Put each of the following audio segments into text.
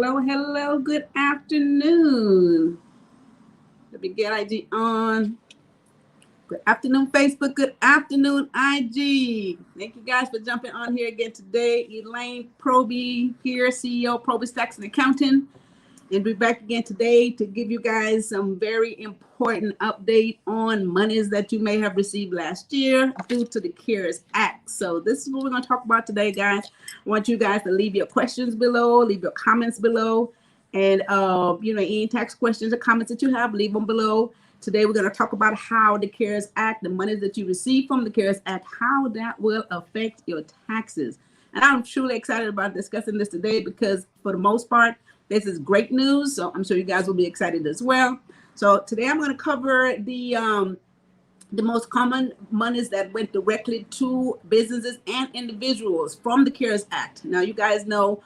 Hello, hello, good afternoon. Let me get IG on. Good afternoon, Facebook. Good afternoon, IG. Thank you guys for jumping on here again today. Elaine Proby here, CEO, PROBY'S Tax and Accounting. And we're back again today to give you guys some very important update on monies that you may have received last year due to the CARES Act. So this is what we're going to talk about today, guys. I want you guys to leave your questions below, leave your comments below, and any tax questions or comments that you have, leave them below. Today we're going to talk about how the CARES Act, the monies that you receive from the CARES Act, how that will affect your taxes. And I'm truly excited about discussing this today because for the most part, this is great news, so I'm sure you guys will be excited as well. So today I'm going to cover the most common monies that went directly to businesses and individuals from the CARES Act. Now, you guys know,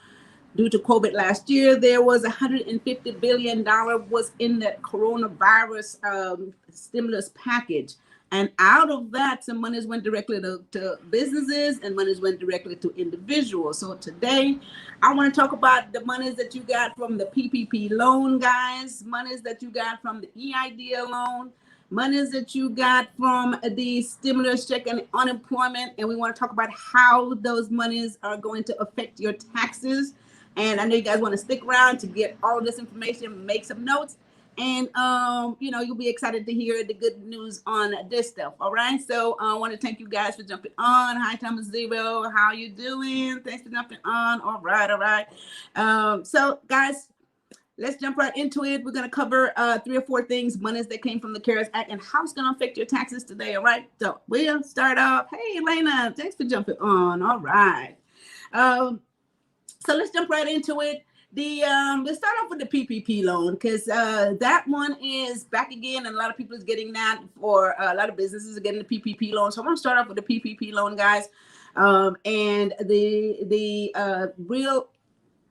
due to COVID last year, there was $150 billion was in that coronavirus stimulus package. And out of that, some monies went directly to businesses and monies went directly to individuals. So today, I want to talk about the monies that you got from the PPP loan, guys, monies that you got from the EIDL loan, monies that you got from the stimulus check and unemployment. And we want to talk about how those monies are going to affect your taxes. And I know you guys want to stick around to get all of this information, make some notes. And, you'll be excited to hear the good news on this stuff. All right. So I want to thank you guys for jumping on. Hi, Thomas Zero. How you doing? Thanks for jumping on. All right. All right. So, guys, let's jump right into it. We're going to cover 3 or 4 things, monies that came from the CARES Act and how it's going to affect your taxes today. All right. So we'll start off. Hey, Elena, thanks for jumping on. All right. So let's jump right into it. Let's start off with the PPP loan because that one is back again, and a lot of people is getting that, or a lot of businesses are getting the PPP loan. So I'm gonna start off with the PPP loan, guys, and the real.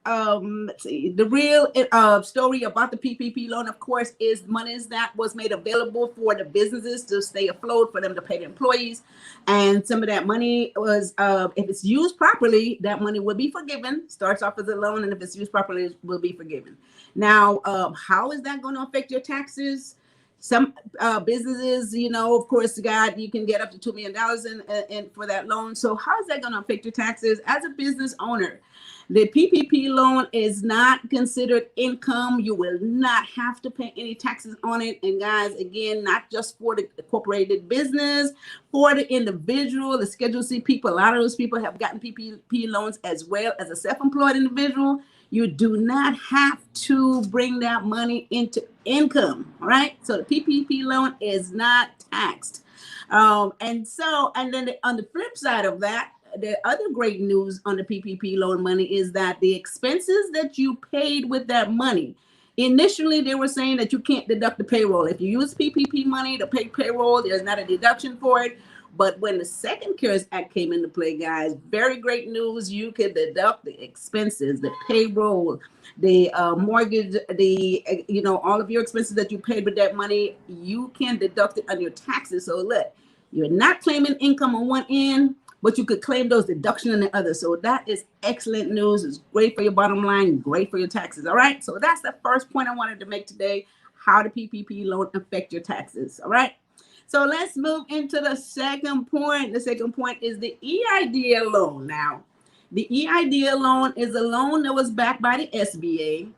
The real story about the PPP loan, of course, is monies that was made available for the businesses to stay afloat, for them to pay the employees. And some of that money was, if it's used properly, that money will be forgiven. Starts off as a loan, and if it's used properly, it will be forgiven. Now, how is that going to affect your taxes? Some businesses, of course, you can get up to $2 million in for that loan. So how is that going to affect your taxes as a business owner? The PPP loan is not considered income. You will not have to pay any taxes on it. And guys, again, not just for the incorporated business, for the individual, the Schedule C people. A lot of those people have gotten PPP loans as well as a self-employed individual. You do not have to bring that money into income, all right? So the PPP loan is not taxed. And then on the flip side of that, the other great news on the PPP loan money is that the expenses that you paid with that money, initially they were saying that you can't deduct the payroll. If you use PPP money to pay payroll, there's not a deduction for it. But when the second CARES Act came into play, guys, very great news. You can deduct the expenses, the payroll, the mortgage, all of your expenses that you paid with that money. You can deduct it on your taxes. So look, you're not claiming income on one end, but you could claim those deductions on the other. So that is excellent news. It's great for your bottom line, great for your taxes. All right. So that's the first point I wanted to make today, how the PPP loan affect your taxes. All right. So let's move into the second point. The second point is the EIDL loan. Now, the EIDL loan is a loan that was backed by the SBA.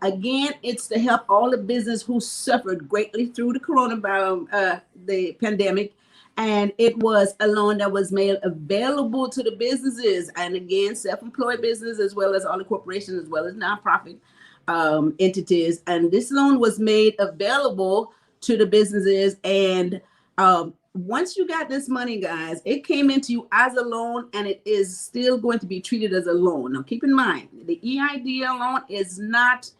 Again, it's to help all the business who suffered greatly through the coronavirus, the pandemic. And it was a loan that was made available to the businesses. And again, self-employed business, as well as all the corporations, as well as nonprofit entities. And this loan was made available to the businesses. And once you got this money, guys, it came into you as a loan, and it is still going to be treated as a loan. Now, keep in mind, the EIDL loan is not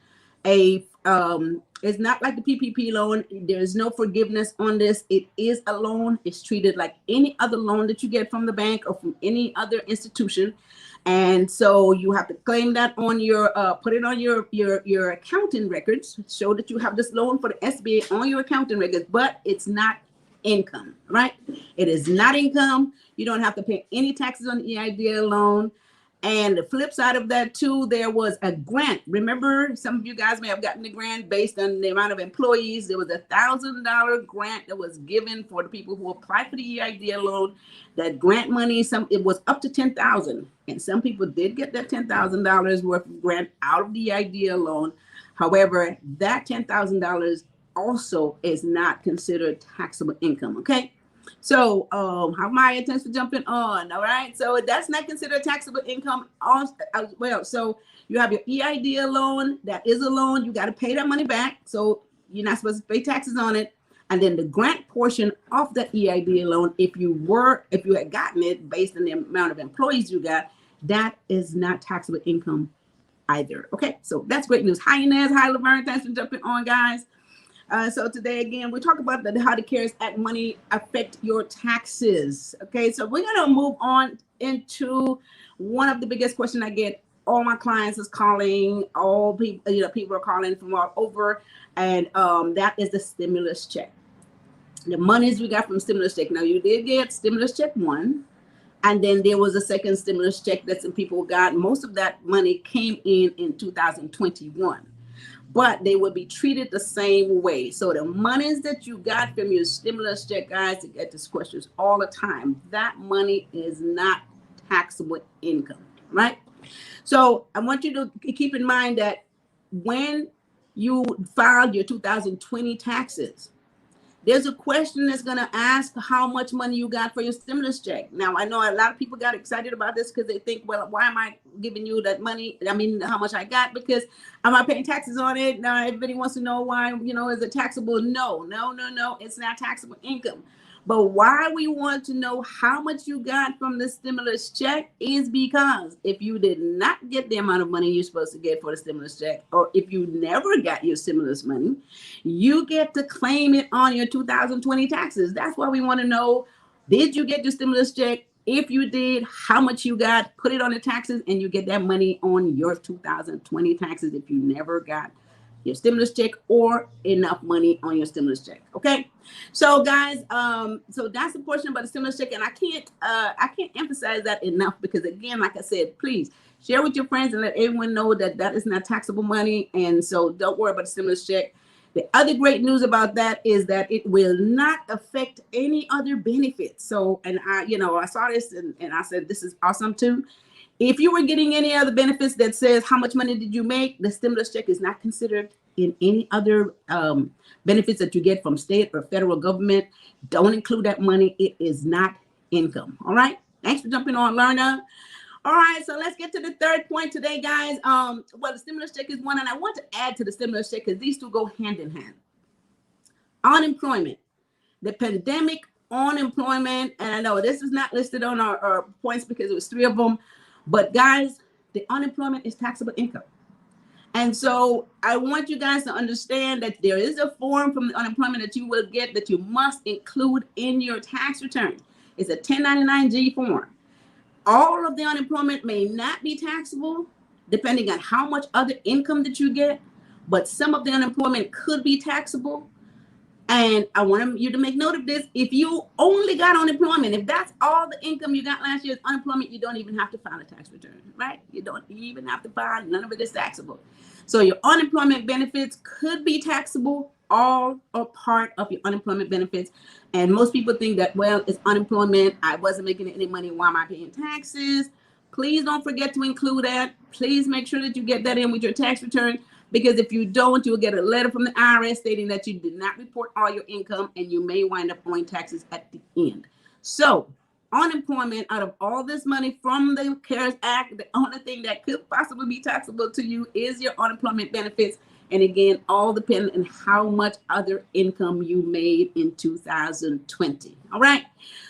it's not like the PPP loan. There is no forgiveness on this. It is a loan. It's treated like any other loan that you get from the bank or from any other institution. And so you have to claim that on your, put it on your accounting records, show that you have this loan for the SBA on your accounting records, but it's not income, right? It is not income. You don't have to pay any taxes on the EIDL loan. And the flip side of that too, there was a grant. Remember, some of you guys may have gotten the grant based on the amount of employees. There was a $1,000 grant that was given for the people who applied for the EIDL loan. That grant money, it was up to $10,000, and some people did get that $10,000 worth of grant out of the EIDL loan. However, that $10,000 also is not considered taxable income. Okay. So, how Maya, thanks for jumping on. All right. So that's not considered taxable income also, as well. So you have your EIDL loan. That is a loan. You got to pay that money back. So you're not supposed to pay taxes on it. And then the grant portion of the EIDL loan, if you had gotten it based on the amount of employees you got, that is not taxable income either. Okay. So that's great news. Hi, Inez. Hi, Laverne. Thanks for jumping on, guys. So today, again, we talk about how the CARES Act money affect your taxes. Okay, so we're going to move on into one of the biggest questions I get. All my clients is calling, all people, people are calling from all over, and that is the stimulus check. The monies we got from stimulus check. Now, you did get stimulus check 1, and then there was a second stimulus check that some people got. Most of that money came in 2021. But they will be treated the same way. So the monies that you got from your stimulus check, guys, to get these questions all the time, that money is not taxable income, right? So I want you to keep in mind that when you filed your 2020 taxes, there's a question that's going to ask how much money you got for your stimulus check. Now, I know a lot of people got excited about this because they think, well, why am I giving you that money? I mean, how much I got, because am I paying taxes on it? Now, everybody wants to know why, is it taxable? No, it's not taxable income. But why we want to know how much you got from the stimulus check is because if you did not get the amount of money you're supposed to get for the stimulus check, or if you never got your stimulus money, you get to claim it on your 2020 taxes. That's why we want to know, did you get your stimulus check? If you did, how much you got, put it on the taxes, and you get that money on your 2020 taxes if you never got your stimulus check or enough money on your stimulus check. Okay, so guys, so that's the portion about the stimulus check, and I can't emphasize that enough, because again, like I said, please share with your friends and let everyone know that that is not taxable money. And so don't worry about the stimulus check. The other great news about that is that it will not affect any other benefits. So, and I saw this and I said, this is awesome too. If you were getting any other benefits that says how much money did you make, the stimulus check is not considered in any other benefits that you get from state or federal government. Don't include that money. It is not income. All right. Thanks for jumping on, Lerna. All right. So let's get to the third point today, guys. Well, the stimulus check is one, and I want to add to the stimulus check because these two go hand in hand. Unemployment, the pandemic unemployment, and I know this is not listed on our points because it was 3 of them. But guys, the unemployment is taxable income. And so I want you guys to understand that there is a form from the unemployment that you will get that you must include in your tax return. It's a 1099-G form. All of the unemployment may not be taxable depending on how much other income that you get, but some of the unemployment could be taxable. And I want you to make note of this. If you only got unemployment, if that's all the income you got last year's unemployment, you don't even have to file a tax return, right? You don't even have to file. None of it is taxable. So your unemployment benefits could be taxable, all or part of your unemployment benefits. And most people think that, well, it's unemployment. I wasn't making any money. Why am I paying taxes? Please don't forget to include that. Please make sure that you get that in with your tax return. Because if you don't, you'll get a letter from the IRS stating that you did not report all your income, and you may wind up owing taxes at the end. So unemployment, out of all this money from the CARES Act, the only thing that could possibly be taxable to you is your unemployment benefits. And again, all depends on how much other income you made in 2020. All right.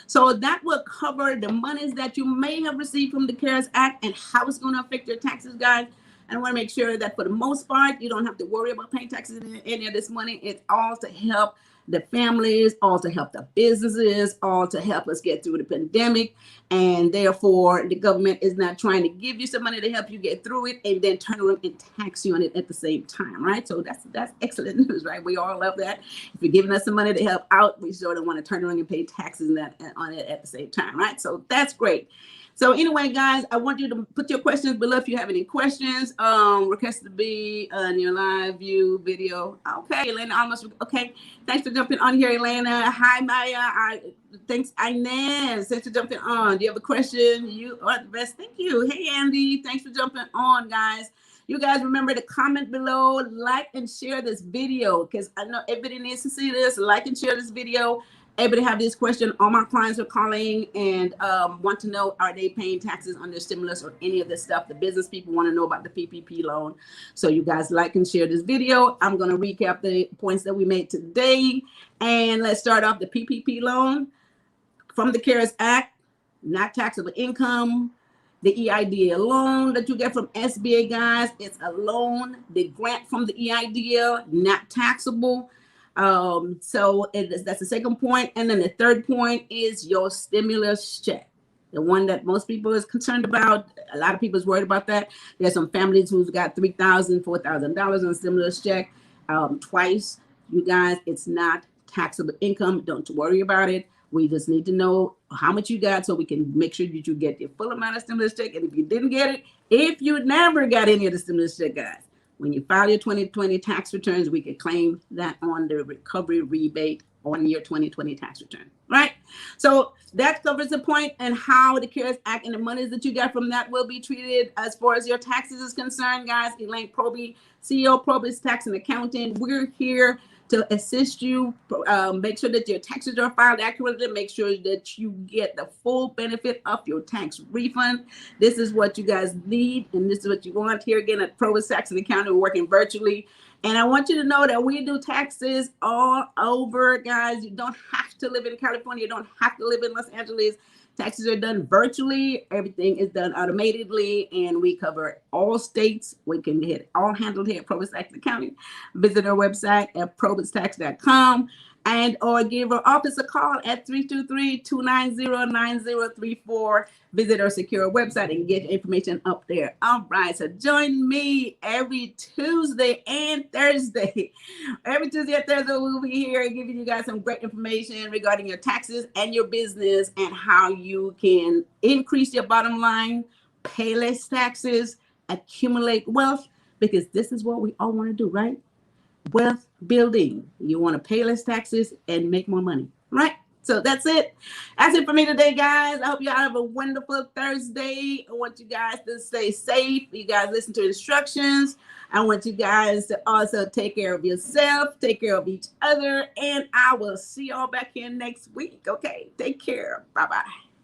So that will cover the monies that you may have received from the CARES Act and how it's going to affect your taxes, guys. And I want to make sure that for the most part, you don't have to worry about paying taxes in any of this money. It's all to help the families, all to help the businesses, all to help us get through the pandemic. And therefore, the government is not trying to give you some money to help you get through it and then turn around and tax you on it at the same time, right? So that's excellent news, right? We all love that. If you're giving us some money to help out, we sort of want to turn around and pay taxes on it at the same time, right? So that's great. So anyway, guys, I want you to put your questions below if you have any questions. Request to be on your live view video. Okay, Elena, almost okay. Thanks for jumping on here, Elena. Hi, Maya. Thanks, Inez. Thanks for jumping on. Do you have a question? You are the best. Thank you. Hey, Andy. Thanks for jumping on, guys. You guys remember to comment below, like and share this video, because I know everybody needs to see this. Like and share this video. Everybody have this question. All my clients are calling and want to know, are they paying taxes on their stimulus or any of this stuff? The business people want to know about the PPP loan. So you guys like and share this video. I'm going to recap the points that we made today. And let's start off the PPP loan from the CARES Act, not taxable income. The EIDL loan that you get from SBA, guys, it's a loan. The grant from the EIDL, not taxable. So that's the second point. And then the third point is your stimulus check. The one that most people is concerned about. A lot of people is worried about that. There's some families who's got $3,000, $4,000 on stimulus check twice. You guys, it's not taxable income. Don't worry about it. We just need to know how much you got so we can make sure that you get the full amount of stimulus check. And if you didn't get it, if you never got any of the stimulus check, guys, when you file your 2020 tax returns, we can claim that on the recovery rebate on your 2020 tax return, right? So that covers the point and how the CARES Act and the monies that you got from that will be treated as far as your taxes is concerned, guys. Elaine Proby, CEO, PROBY'S Tax and Accounting. We're here to assist you. Make sure that your taxes are filed accurately. Make sure that you get the full benefit of your tax refund. This is what you guys need, and this is what you want. Here again at PROBY'S Tax and Accounting, we're working virtually. And I want you to know that we do taxes all over, guys. You don't have to live in California. You don't have to live in Los Angeles. Taxes are done virtually. Everything is done automatically, and we cover all states. We can get it all handled here at PROBY'S Tax Accounting. Visit our website at probydstax.com and or give our office a call at 323-290-9034. Visit our secure website and get information up there. All right, so join me every Tuesday and Thursday. Every Tuesday and Thursday, we'll be here giving you guys some great information regarding your taxes and your business and how you can increase your bottom line, pay less taxes, accumulate wealth, because this is what we all want to do, right? Wealth building. You want to pay less taxes and make more money, right? So that's it. That's it for me today, guys. I hope you all have a wonderful Thursday. I want you guys to stay safe. You guys listen to instructions. I want you guys to also take care of yourself, take care of each other, and I will see y'all back here next week. Okay, take care. Bye-bye.